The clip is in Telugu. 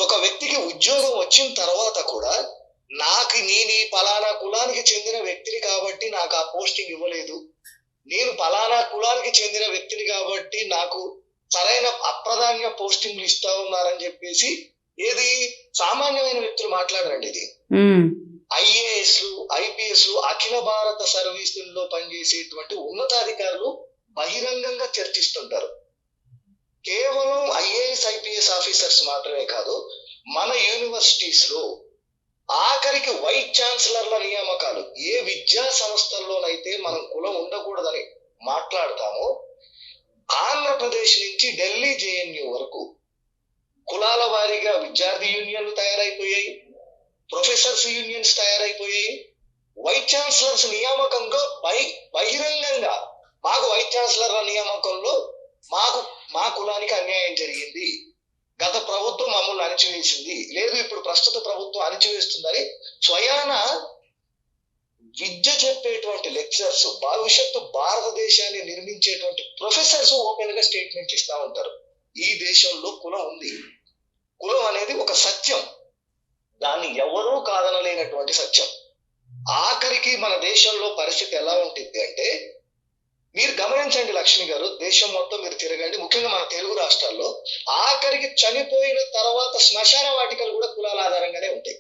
ఒక వ్యక్తికి ఉద్యోగం వచ్చిన తర్వాత కూడా నేను ఈ పలానా కులానికి చెందిన వ్యక్తిని కాబట్టి నాకు ఆ పోస్టింగ్ ఇవ్వలేదు, నేను పలానా కులానికి చెందిన వ్యక్తిని కాబట్టి నాకు సరైన అప్రధాన్య పోస్టింగ్లు ఇస్తా ఉన్నారని చెప్పేసి ఏది సామాన్యమైన వ్యక్తులు మాట్లాడరండి. ఇది ఐఏఎస్లు, ఐపీఎస్లు, అఖిల భారత సర్వీసుల్లో పనిచేసేటువంటి ఉన్నతాధికారులు బహిరంగంగా చర్చిస్తుంటారు. కేవలం ఐఏఎస్, ఐపీఎస్ ఆఫీసర్స్ మాత్రమే కాదు, మన యూనివర్సిటీస్ లో ఆఖరికి వైస్ ఛాన్సలర్ల నియామకాలు, ఏ విద్యా సంస్థల్లోనైతే మనం కులం ఉండకూడదని మాట్లాడతామో, ఆంధ్రప్రదేశ్ నుంచి ఢిల్లీ జేఎన్యూ వరకు కులాల వారీగా విద్యార్థి యూనియన్లు తయారైపోయాయి, ప్రొఫెసర్స్ యూనియన్స్ తయారైపోయాయి. వైస్ ఛాన్సలర్స్ నియామకంగా బహిరంగంగా మాకు వైస్ ఛాన్సలర్ల నియామకంలో మా కులానికి అన్యాయం జరిగింది, గత ప్రభుత్వం మమ్మల్ని అణిచివేసింది, లేదు ఇప్పుడు ప్రస్తుత ప్రభుత్వం అణిచివేస్తుందని స్వయాన విద్య చెప్పేటువంటి లెక్చరర్స్, భవిష్యత్తు భారతదేశాన్ని నిర్మించేటువంటి ప్రొఫెసర్స్ ఓపెన్ గా స్టేట్మెంట్ ఇస్తా ఉంటారు. ఈ దేశంలో కులం ఉంది, కులం అనేది ఒక సత్యం, దాన్ని ఎవరూ కాదనలేనటువంటి సత్యం. ఆఖరికి మన దేశంలో పరిస్థితి ఎలా ఉంటుంది అంటే, మీరు గమనించండి లక్ష్మి గారు, దేశం మొత్తం మీరు తిరగండి, ముఖ్యంగా మన తెలుగు రాష్ట్రాల్లో ఆఖరికి చనిపోయిన తర్వాత శ్మశాన వాటికలు కూడా కులాల ఆధారంగానే ఉంటాయి.